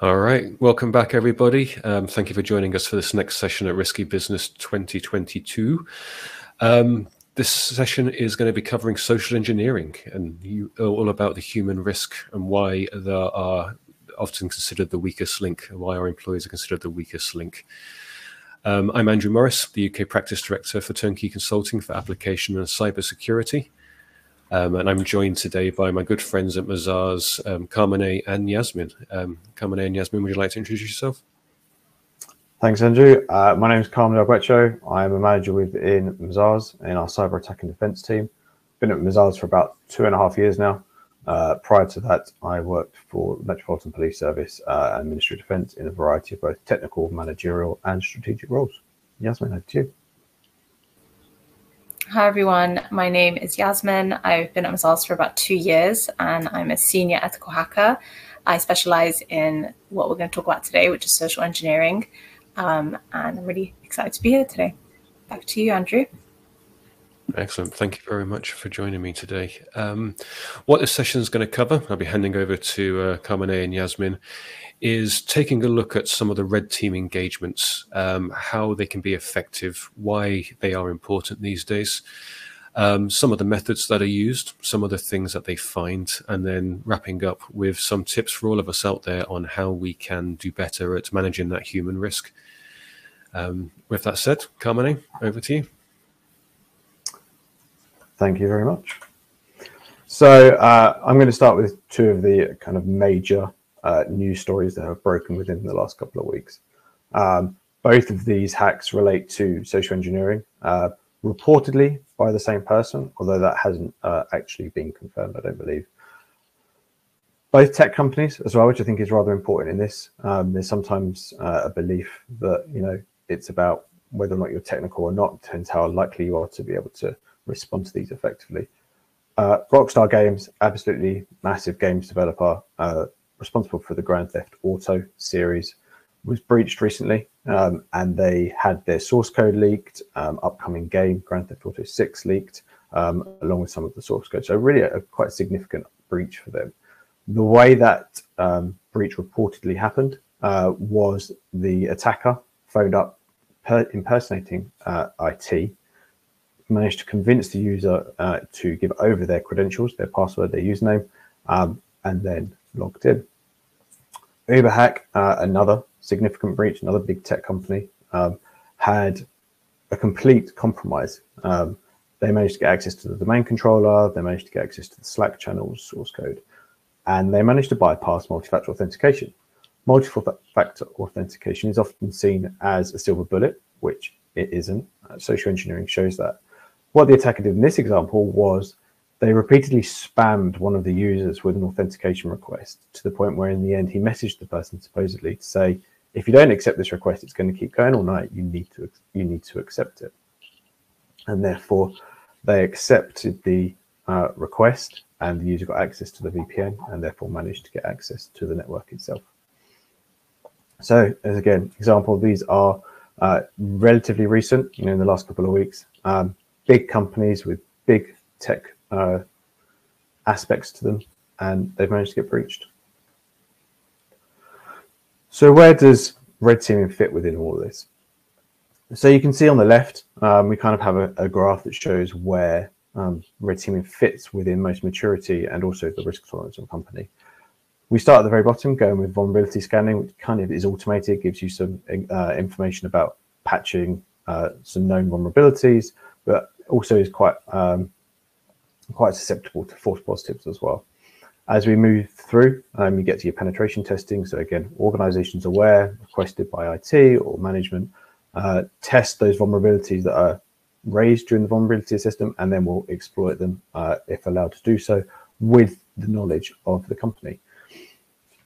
All right, welcome back, everybody. Thank you for joining us for this next session at Risky Business 2022. This session is going to be covering social engineering and all about the human risk and why they are often considered the weakest link, and why our employees are considered the weakest link. I'm Andrew Morris, the UK Practice Director for Turnkey Consulting for Application and Cybersecurity. And I'm joined today by my good friends at Mazars, Carmine and Yasmin. Carmine and Yasmin, would you like to introduce yourself? Thanks, Andrew. My name is Carmine Arguecho. I am a manager within Mazars in our cyber attack and defense team. Been at Mazars for about 2.5 years now. Prior to that, I worked for the Metropolitan Police Service and Ministry of Defence in a variety of both technical, managerial and strategic roles. Yasmin, over to you. Hi everyone, my name is Yasmin. I've been at Mazars for about 2 years and I'm a senior ethical hacker. I specialize in what we're going to talk about today, which is social engineering. And I'm really excited to be here today. Back to you, Andrew. Excellent. Thank you very much for joining me today. What this session is going to cover, I'll be handing over to Carmine and Yasmin, is taking a look at some of the red team engagements, how they can be effective, why they are important these days, some of the methods that are used, some of the things that they find, and then wrapping up with some tips for all of us out there on how we can do better at managing that human risk. With that said, Carmine, over to you. Thank you very much. So I'm going to start with two of the kind of major news stories that have broken within the last couple of weeks. Both of these hacks relate to social engineering, reportedly by the same person, although that hasn't actually been confirmed, I don't believe. Both tech companies as well, which I think is rather important in this. There's sometimes a belief that, you know, it's about whether or not you're technical or not, depends how likely you are to be able to respond to these effectively. Rockstar Games, absolutely massive games developer, responsible for the Grand Theft Auto series, was breached recently, and they had their source code leaked, upcoming game, Grand Theft Auto 6 leaked, along with some of the source code. So really a quite significant breach for them. The way that breach reportedly happened was the attacker phoned up impersonating IT, managed to convince the user to give over their credentials, their password, their username, and then logged in. UberHack, another significant breach, another big tech company, had a complete compromise. They managed to get access to the domain controller, they managed to get access to the Slack channels, source code, and they managed to bypass multi-factor authentication. Multi-factor authentication is often seen as a silver bullet, which it isn't. Social engineering shows that. What the attacker did in this example was they repeatedly spammed one of the users with an authentication request to the point where in the end he messaged the person supposedly to say, if you don't accept this request, it's going to keep going all night. You need to accept it. And therefore they accepted the request and the user got access to the VPN and therefore managed to get access to the network itself. So as again, example, these are relatively recent, in the last couple of weeks. Big companies with big tech aspects to them, and they've managed to get breached. So where does red teaming fit within all of this? So you can see on the left, we kind of have a graph that shows where red teaming fits within most maturity and also the risk tolerance of a company. We start at the very bottom, going with vulnerability scanning, which kind of is automated, gives you some information about patching some known vulnerabilities, but also is quite susceptible to false positives as well. As we move through, you get to your penetration testing. So again, organizations aware, requested by IT or management, test those vulnerabilities that are raised during the vulnerability system, and then we'll exploit them if allowed to do so with the knowledge of the company.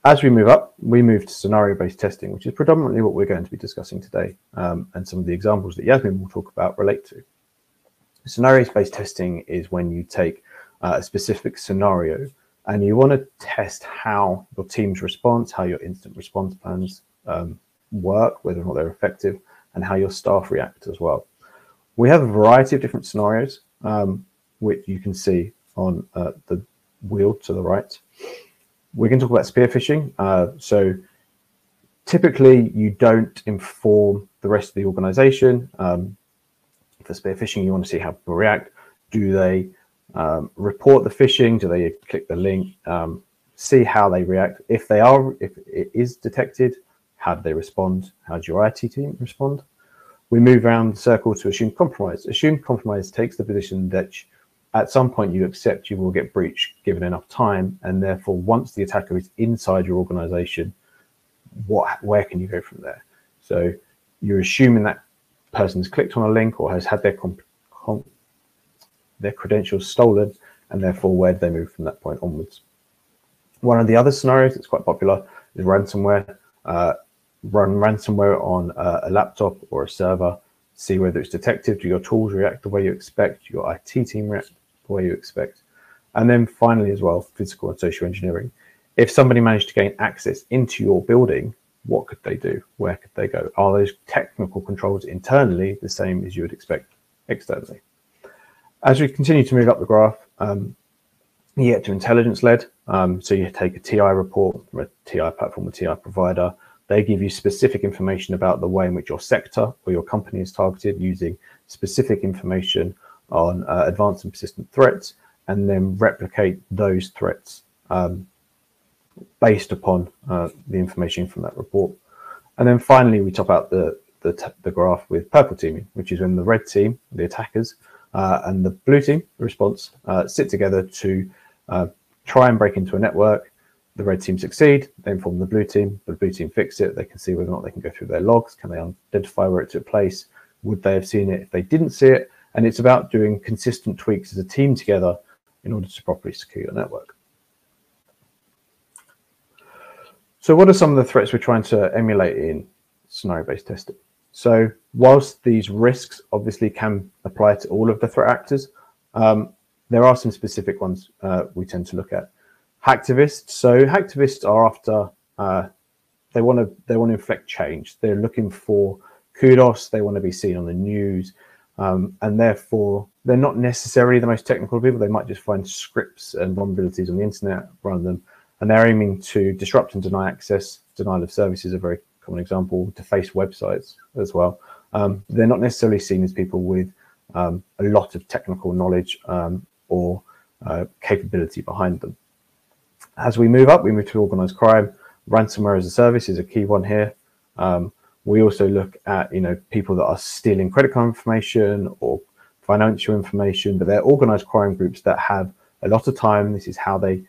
As we move up, we move to scenario-based testing, which is predominantly what we're going to be discussing today, and some of the examples that Yasmin will talk about relate to. Scenario-based testing is when you take a specific scenario and you want to test how your team's response, how your instant response plans work, whether or not they're effective, and how your staff react as well. We have a variety of different scenarios, which you can see on the wheel to the right. We can talk about spear phishing. So Typically, you don't inform the rest of the organization. For spear phishing, you want to see how people react. Do they report the phishing? Do they click the link? See how they react. If it is detected, how do they respond? How does your IT team respond? We move around the circle to assumed compromise. Assumed compromise takes the position that at some point you accept you will get breached given enough time, and therefore once the attacker is inside your organization, where can you go from there? So you're assuming that person's clicked on a link or has had their credentials stolen, and therefore where do they move from that point onwards? One of the other scenarios that's quite popular is ransomware. Run ransomware on a laptop or a server, see whether it's detected. Do your tools react the way you expect? Do your IT team react the way you expect? And then finally as well, physical and social engineering. If somebody managed to gain access into your building, what could they do? Where could they go? Are those technical controls internally the same as you would expect externally? As we continue to move up the graph, you get to intelligence-led. So you take a TI report from a TI platform, a TI provider. They give you specific information about the way in which your sector or your company is targeted, using specific information on advanced and persistent threats, and then replicate those threats based upon the information from that report. And then finally, we top out the graph with purple teaming, which is when the red team, the attackers, and the blue team, the response, sit together to try and break into a network. The red team succeed, they inform the blue team fix it. They can see whether or not they can go through their logs. Can they identify where it took place? Would they have seen it if they didn't see it? And it's about doing consistent tweaks as a team together in order to properly secure your network. So what are some of the threats we're trying to emulate in scenario-based testing? So whilst these risks obviously can apply to all of the threat actors, there are some specific ones we tend to look at. Hacktivists. So hacktivists are after, they want to inflect change. They're looking for kudos. They want to be seen on the news. And therefore, they're not necessarily the most technical people. They might just find scripts and vulnerabilities on the internet, run them, and they're aiming to disrupt and deny access. Denial of service is a very common example, to face websites as well. They're not necessarily seen as people with a lot of technical knowledge or capability behind them. As we move up, we move to organized crime. Ransomware as a service is a key one here. We also look at, people that are stealing credit card information or financial information, but they're organized crime groups that have a lot of time. This is how they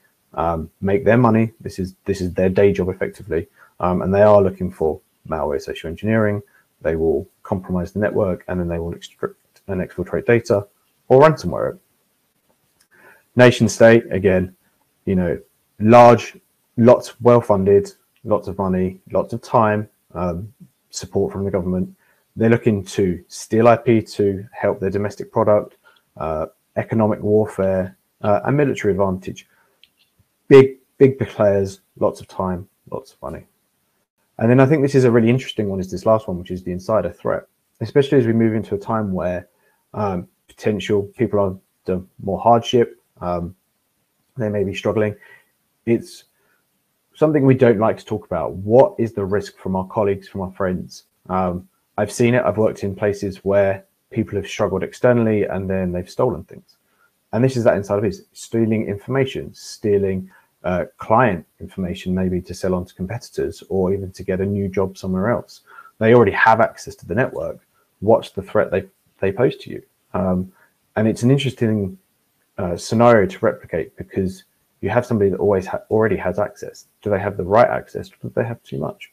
make their money. This is their day job effectively, and they are looking for malware, social engineering. They will compromise the network, and then they will extract and exfiltrate data or ransomware it. Nation state, again, large, lots well-funded, lots of money, lots of time, support from the government. They're looking to steal IP to help their domestic product, economic warfare, and military advantage. Big players, lots of time, lots of money. And then I think this is a really interesting one, is this last one, which is the insider threat, especially as we move into a time where potential people are under more hardship, they may be struggling. It's something we don't like to talk about. What is the risk from our colleagues, from our friends? I've seen it. I've worked in places where people have struggled externally and then they've stolen things. And this is that inside of it, stealing information, stealing client information, maybe to sell on to competitors or even to get a new job somewhere else. They already have access to the network. What's the threat they pose to you? And it's an interesting scenario to replicate, because you have somebody that already has access. Do they have the right access, or do they have too much?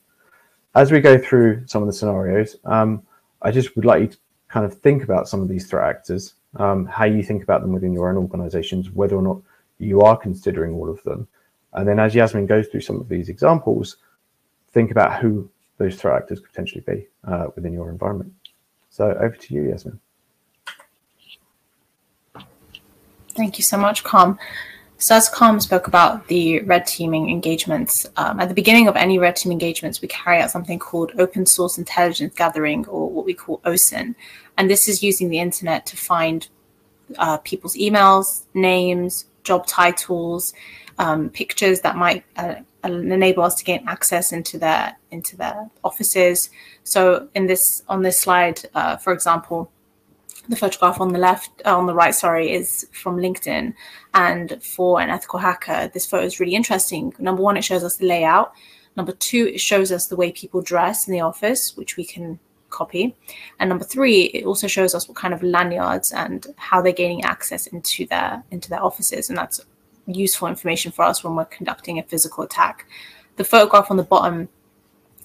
As we go through some of the scenarios, I just would like you to kind of think about some of these threat actors, how you think about them within your own organizations, whether or not you are considering all of them. And then as Yasmin goes through some of these examples, think about who those threat actors could potentially be within your environment. So over to you, Yasmin. Thank you so much, Com. So as Com spoke about the red teaming engagements, at the beginning of any red team engagements, we carry out something called open source intelligence gathering, or what we call OSINT. And this is using the internet to find people's emails, names, job titles, pictures that might enable us to gain access into their offices. So on this slide, for example, the photograph on the right, is from LinkedIn. And for an ethical hacker, this photo is really interesting. Number one, it shows us the layout. Number two, it shows us the way people dress in the office, which we can copy. And number three, it also shows us what kind of lanyards and how they're gaining access into their offices. And that's useful information for us when we're conducting a physical attack. The photograph on the bottom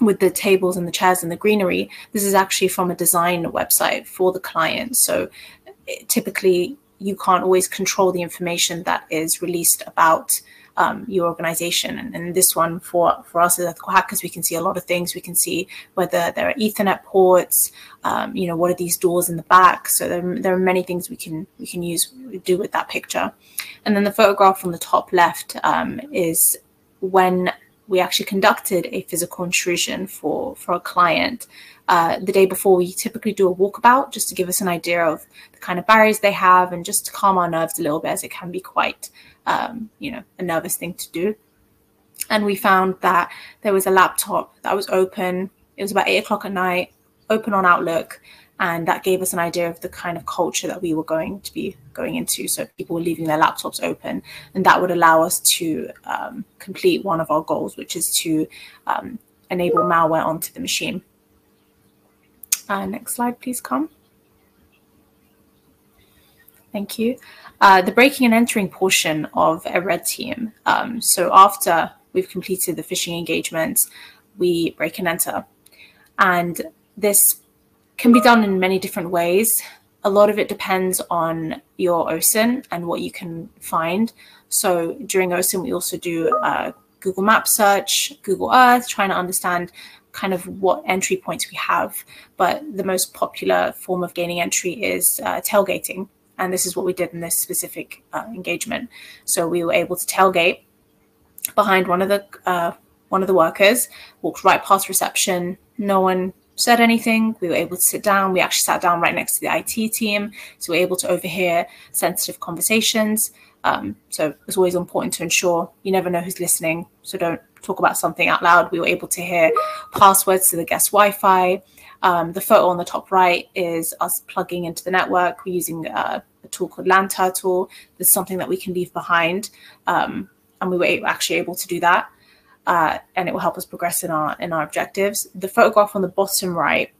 with the tables and the chairs and the greenery, this is actually from a design website for the client. So typically you can't always control the information that is released about your organization. And this one for us as ethical hackers, we can see a lot of things. We can see whether there are Ethernet ports, what are these doors in the back. So there are many things we can do with that picture. And then the photograph on the top left is when we actually conducted a physical intrusion for a client. The day before, we typically do a walkabout just to give us an idea of the kind of barriers they have and just to calm our nerves a little bit, as it can be quite, a nervous thing to do. And we found that there was a laptop that was open. It was about 8 o'clock at night, open on Outlook. And that gave us an idea of the kind of culture that we were going to be going into. So people were leaving their laptops open, and that would allow us to complete one of our goals, which is to enable malware onto the machine. Next slide, please, come. Thank you. The breaking and entering portion of a red team. So after we've completed the phishing engagements, we break and enter. And this can be done in many different ways. A lot of it depends on your OSINT and what you can find. So during OSINT, we also do a Google Map search, Google Earth, trying to understand kind of what entry points we have. But the most popular form of gaining entry is tailgating. And this is what we did in this specific engagement. So we were able to tailgate behind one of the workers, walked right past reception. No one said anything. We were able to sit down. We actually sat down right next to the IT team, so we were able to overhear sensitive conversations. So it's always important to ensure you never know who's listening, so don't talk about something out loud. We were able to hear passwords to the guest Wi-Fi. The photo on the top right is us plugging into the network. We're using a tool called LAN Turtle. There's something that we can leave behind, and we were actually able to do that. And it will help us progress in our objectives. The photograph on the bottom right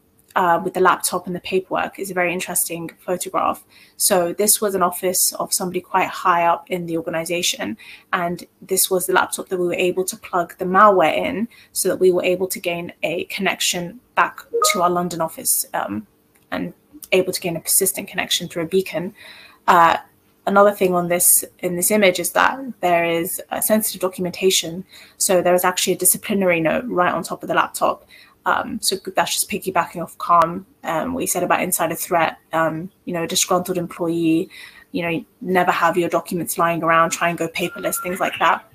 with the laptop and the paperwork is a very interesting photograph. So this was an office of somebody quite high up in the organization, and this was the laptop that we were able to plug the malware in so that we were able to gain a connection back to our London office and able to gain a persistent connection through a beacon. Another thing in this image is that there is a sensitive documentation. So there is actually a disciplinary note right on top of the laptop. So that's just piggybacking off Calm. What you said about insider threat, disgruntled employee, never have your documents lying around, try and go paperless, things like that.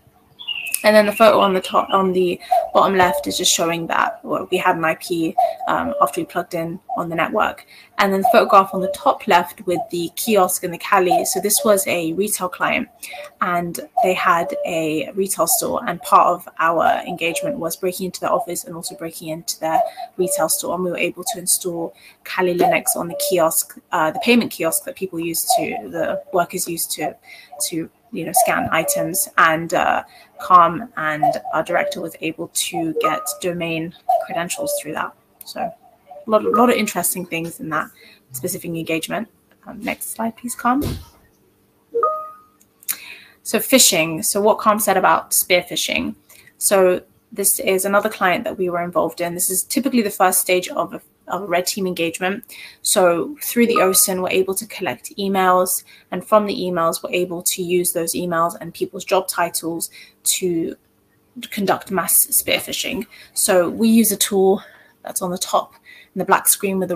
And then the photo on the bottom left is just showing that we had an IP after we plugged in on the network. And then the photograph on the top left with the kiosk and the Cali. So this was a retail client, and they had a retail store. And part of our engagement was breaking into their office and also breaking into their retail store. And we were able to install Kali Linux on the kiosk, the payment kiosk that the workers used to scan items, and Calm and our director was able to get domain credentials through that. So a lot of interesting things in that specific engagement. Next slide, please, Calm. So phishing. So what Calm said about spear phishing. So this is another client that we were involved in. This is typically the first stage of a red team engagement. So through the OSINT, we're able to collect emails, and from the emails, we're able to use those emails and people's job titles to conduct mass spear phishing. So we use a tool that's on the top in the black screen with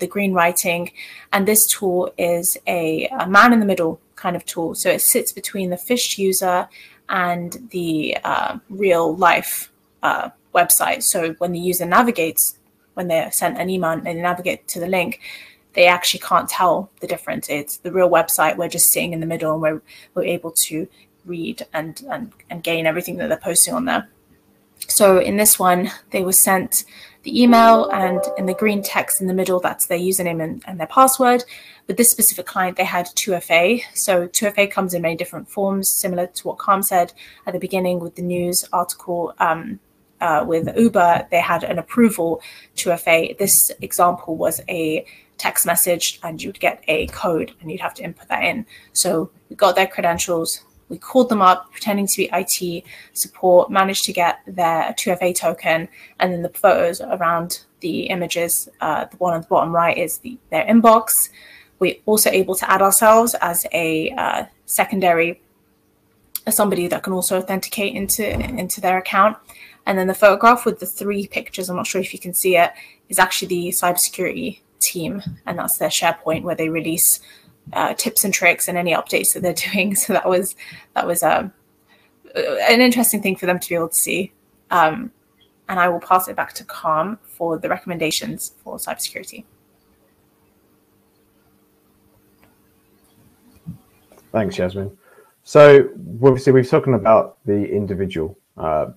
the green writing, and this tool is a man in the middle kind of tool. So it sits between the phished user and the real life website. So when the user navigates, when they're sent an email and they navigate to the link, they actually can't tell the difference. It's the real website. We're just sitting in the middle, and we're able to read and gain everything that they're posting on there. So in this one, they were sent the email, and in the green text in the middle, that's their username and their password. With this specific client, they had 2FA. So 2FA comes in many different forms, similar to what Carm said at the beginning with the news article. With Uber, they had an approval 2FA. This example was a text message, and you'd get a code and you'd have to input that in. So we got their credentials. We called them up pretending to be IT support, managed to get their 2FA token, and then the photos around the images, the one on the bottom right is their inbox. We're also able to add ourselves as a secondary, as somebody that can also authenticate into their account. And then the photograph with the 3 pictures, I'm not sure if you can see it, is actually the cybersecurity team, and that's their SharePoint where they release tips and tricks and any updates that they're doing. So that was an interesting thing for them to be able to see. And I will pass it back to Carm for the recommendations for cybersecurity. Thanks, Yasmin. So obviously we've spoken about the individual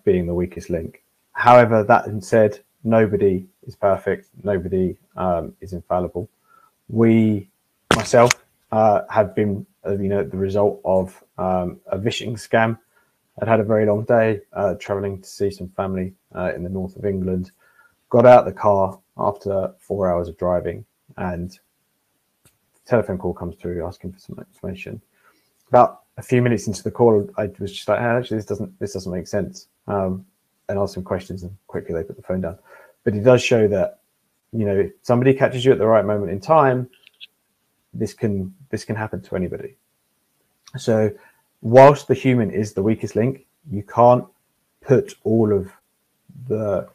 being the weakest link. However, that being said, nobody is perfect. Nobody is infallible. Myself, have been, the result of a phishing scam. I'd had a very long day traveling to see some family in the north of England. Got out of the car after 4 hours of driving, and a telephone call comes through asking for some information. About a few minutes into the call, I was just like, hey, actually, this doesn't make sense. And asked some questions, and quickly they put the phone down. But it does show that, if somebody catches you at the right moment in time, this can happen to anybody. So whilst the human is the weakest link, you can't put all of the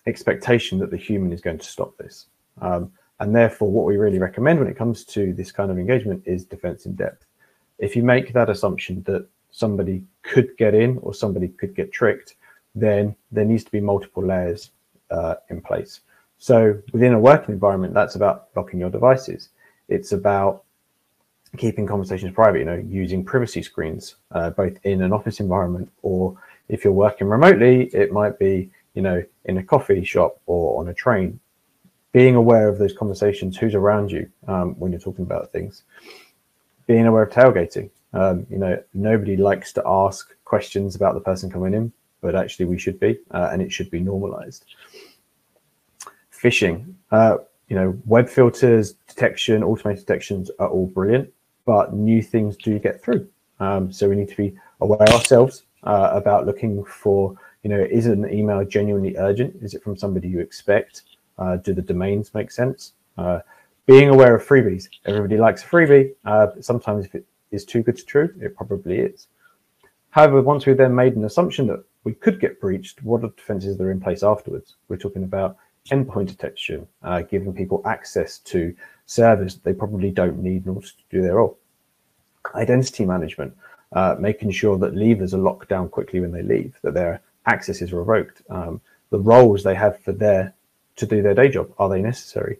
expectation that the human is going to stop this. And therefore, what we really recommend when it comes to this kind of engagement is defense in depth. If you make that assumption that somebody could get in or somebody could get tricked, then there needs to be multiple layers in place. So within a working environment, that's about blocking your devices. It's about keeping conversations private, using privacy screens, both in an office environment, or if you're working remotely, it might be, in a coffee shop or on a train. Being aware of those conversations, who's around you when you're talking about things. Being aware of tailgating. Nobody likes to ask questions about the person coming in, but actually we should be, and it should be normalized. Phishing. Web filters, detection, automated detections are all brilliant, but new things do get through. So we need to be aware ourselves about looking for, is an email genuinely urgent? Is it from somebody you expect? Do the domains make sense? Being aware of freebies. Everybody likes a freebie. Sometimes if it is too good to true, it probably is. However, once we've then made an assumption that we could get breached, what are the defenses that are in place afterwards? We're talking about endpoint detection, giving people access to servers that they probably don't need in order to do their role. Identity management, making sure that leavers are locked down quickly when they leave, that their access is revoked. The roles they have to do their day job, are they necessary?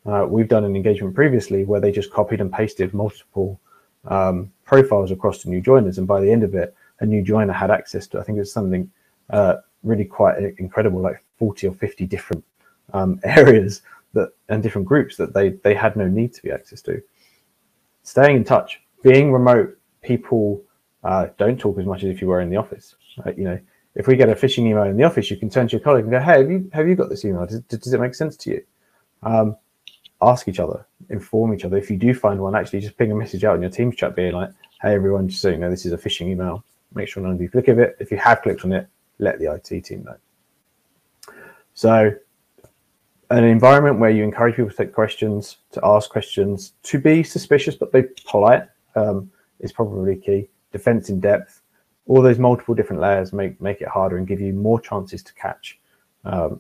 We've done an engagement previously where they just copied and pasted multiple profiles across to new joiners, and by the end of it, a new joiner had access to, I think it was something really quite incredible, like 40 or 50 different areas and different groups that they had no need to be access to. Staying in touch. Being remote, people don't talk as much as if you were in the office. If we get a phishing email in the office, you can turn to your colleague and go, hey, have you got this email? Does it make sense to you? Ask each other, inform each other. If you do find one, actually just ping a message out in your Teams chat being like, hey, everyone, just so you know, this is a phishing email. Make sure none of you click of it. If you have clicked on it, let the IT team know. So an environment where you encourage people to take questions, to ask questions, to be suspicious but be polite is probably key. Defense in depth. All those multiple different layers make it harder and give you more chances to catch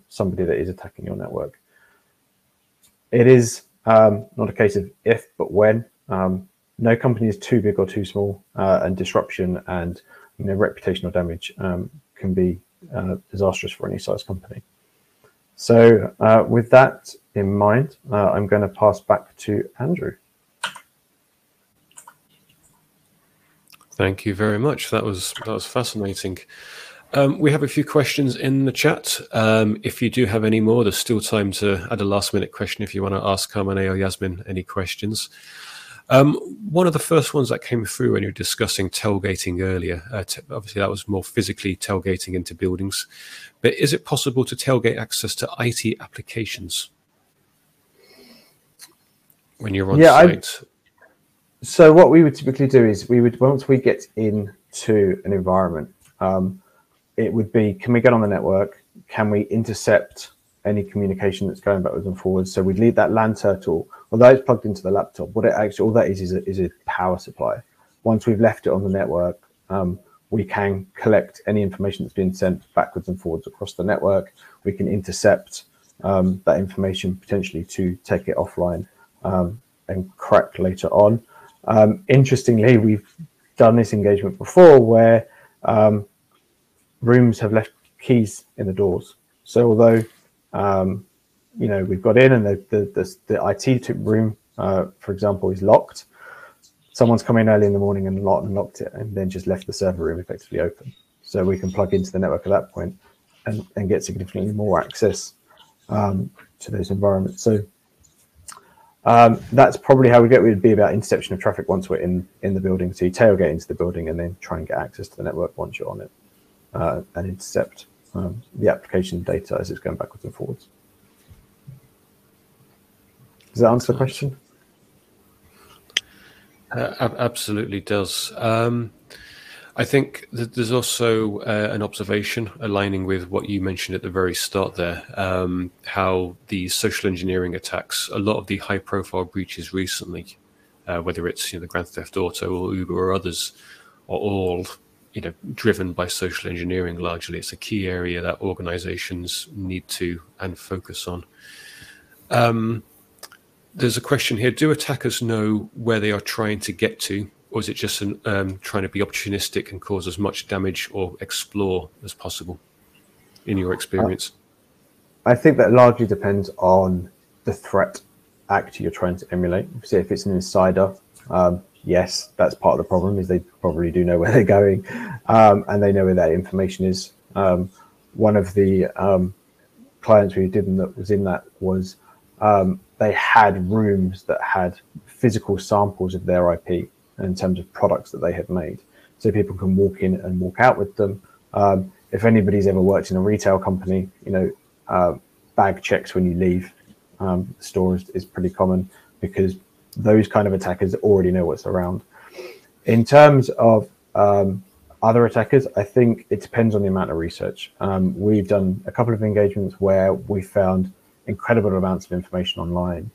somebody that is attacking your network. It is not a case of if, but when. No company is too big or too small, and disruption and reputational damage can be disastrous for any size company. So with that in mind, I'm going to pass back to Andrew. Thank you very much. That was fascinating. We have a few questions in the chat. If you do have any more, there's still time to add a last-minute question if you want to ask Carmine or Yasmin any questions. One of the first ones that came through when you were discussing tailgating earlier, obviously that was more physically tailgating into buildings, but is it possible to tailgate access to IT applications when you're on site? So what we would typically do is once we get into an environment, it would be, can we get on the network? Can we intercept any communication that's going backwards and forwards? So we'd leave that LAN turtle, although it's plugged into the laptop, what it actually, all that is a power supply. Once we've left it on the network, we can collect any information that's been sent backwards and forwards across the network. We can intercept that information potentially to take it offline and crack later on. Interestingly, we've done this engagement before where rooms have left keys in the doors. So although we've got in and the IT room, for example, is locked, someone's come in early in the morning and locked it and then just left the server room effectively open. So we can plug into the network at that point and get significantly more access to those environments. So that's probably how it would be about interception of traffic once we're in the building. So you tailgate into the building and then try and get access to the network once you're on it and intercept the application data as it's going backwards and forwards. Does that answer the question? Absolutely does. I think that there's also an observation aligning with what you mentioned at the very start there, how the social engineering attacks, a lot of the high-profile breaches recently, whether it's the Grand Theft Auto or Uber or others, are all driven by social engineering largely. It's a key area that organizations need to and focus on. There's a question here. Do attackers know where they are trying to get to, or is it just trying to be opportunistic and cause as much damage or explore as possible, in your experience? I think that largely depends on the threat actor you're trying to emulate. So if it's an insider, yes, that's part of the problem, is they probably do know where they're going and they know where that information is. One of the clients we did that was in that was they had rooms that had physical samples of their IP in terms of products that they had made. So people can walk in and walk out with them. If anybody's ever worked in a retail company, bag checks when you leave the store is pretty common, because those kind of attackers already know what's around. In terms of other attackers, I think it depends on the amount of research. We've done a couple of engagements where we found incredible amounts of information online.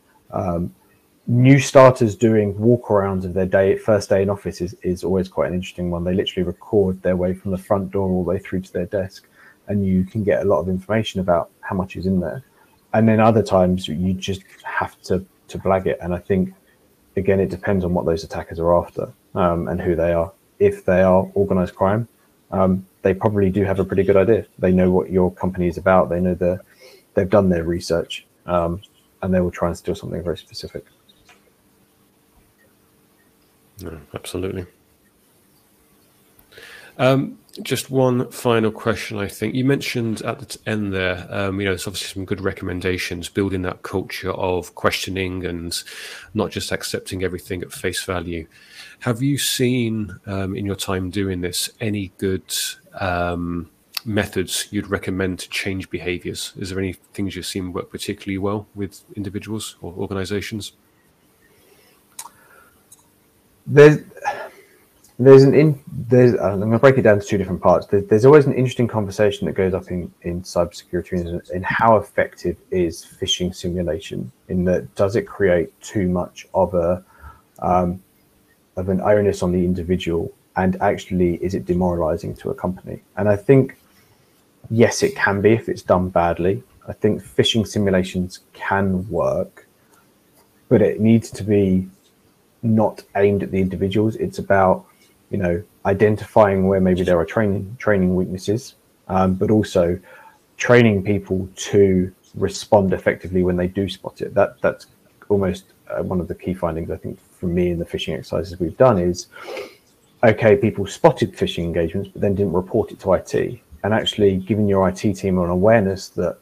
New starters doing walkarounds of their first day in office is always quite an interesting one. They literally record their way from the front door all the way through to their desk, and you can get a lot of information about how much is in there. And then other times you just have to blag it. And I think, again, it depends on what those attackers are after and who they are. If they are organized crime, they probably do have a pretty good idea. They know what your company is about. They know they've done their research, and they will try and steal something very specific. No, absolutely. Just one final question, I think. You mentioned at the end there, there's obviously some good recommendations, building that culture of questioning and not just accepting everything at face value. Have you seen, in your time doing this, any good methods you'd recommend to change behaviors? Is there any things you've seen work particularly well with individuals or organizations? I'm going to break it down to two different parts. There's always an interesting conversation that goes up in cybersecurity in how effective is phishing simulation, in that does it create too much of an onus on the individual, and actually is it demoralizing to a company? And I think, yes, it can be if it's done badly. I think phishing simulations can work, but it needs to be not aimed at the individuals. It's about identifying where maybe there are training weaknesses, but also training people to respond effectively when they do spot it. That's almost one of the key findings, I think, for me in the phishing exercises we've done is, okay, people spotted phishing engagements, but then didn't report it to IT. and actually giving your IT team an awareness that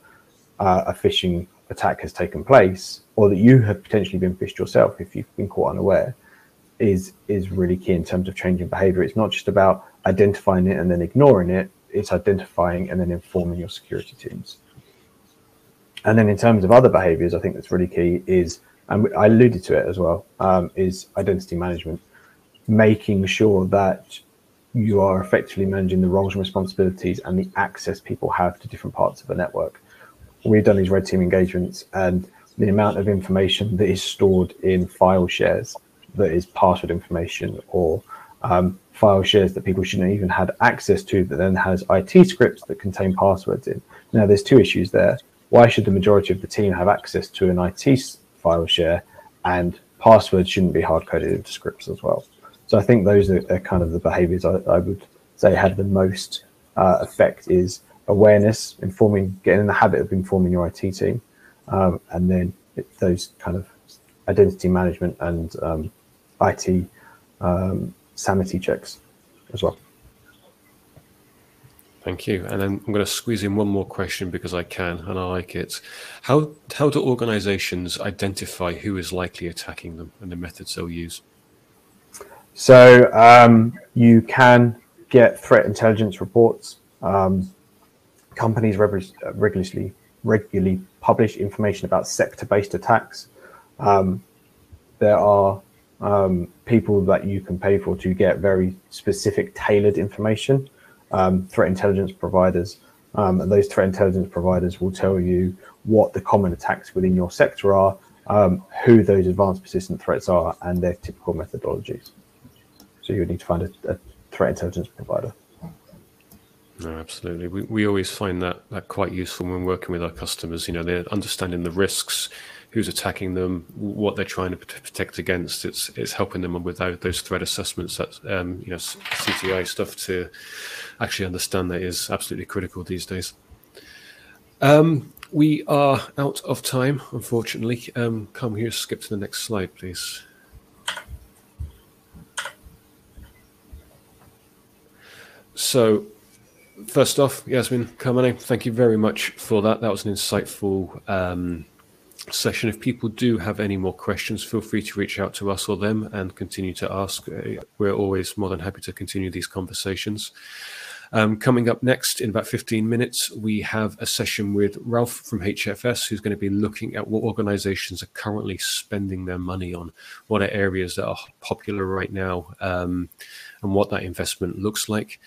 a phishing attack has taken place, or that you have potentially been phished yourself if you've been caught unaware, is really key in terms of changing behavior. It's not just about identifying it and then ignoring it, it's identifying and then informing your security teams. And then in terms of other behaviors, I think that's really key is, and I alluded to it as well, is identity management, making sure that you are effectively managing the roles and responsibilities and the access people have to different parts of the network. We've done these red team engagements, and the amount of information that is stored in file shares that is password information, or file shares that people shouldn't even have access to, that then has IT scripts that contain passwords in. Now, there's two issues there. Why should the majority of the team have access to an IT file share, and passwords shouldn't be hard-coded into scripts as well? So I think those are kind of the behaviors I would say have the most effect, is awareness, getting in the habit of informing your IT team, and then those kind of identity management and IT sanity checks as well. Thank you. And then I'm going to squeeze in one more question because I can, and I like it. How do organizations identify who is likely attacking them and the methods they'll use? So you can get threat intelligence reports. Companies regularly publish information about sector-based attacks. There are people that you can pay for to get very specific, tailored information. Threat intelligence providers, and those threat intelligence providers will tell you what the common attacks within your sector are, who those advanced persistent threats are, and their typical methodologies. So you would need to find a threat intelligence provider. No, absolutely. We always find that quite useful when working with our customers. You know, they're understanding the risks, who's attacking them, what they're trying to protect against. It's helping them with those threat assessments, that CTI stuff, to actually understand that is absolutely critical these days. We are out of time, unfortunately. Come here, skip to the next slide, please. So, first off, Yasmin Kamane, thank you very much for that. That was an insightful session. If people do have any more questions, feel free to reach out to us or them and continue to ask. We're always more than happy to continue these conversations. Coming up next in about 15 minutes, we have a session with Ralph from HFS, who's going to be looking at what organizations are currently spending their money on, what are areas that are popular right now, and what that investment looks like.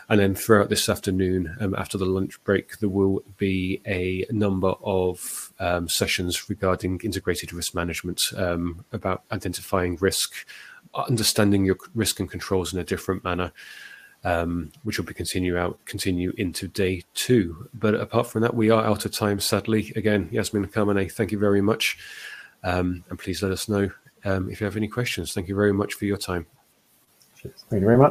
And then throughout this afternoon, after the lunch break, there will be a number of sessions regarding integrated risk management, about identifying risk, understanding your risk and controls in a different manner, which will be continue into day 2. But apart from that, we are out of time, sadly. Again, Yasmin Kamane, thank you very much. And please let us know if you have any questions. Thank you very much for your time. Thank you very much.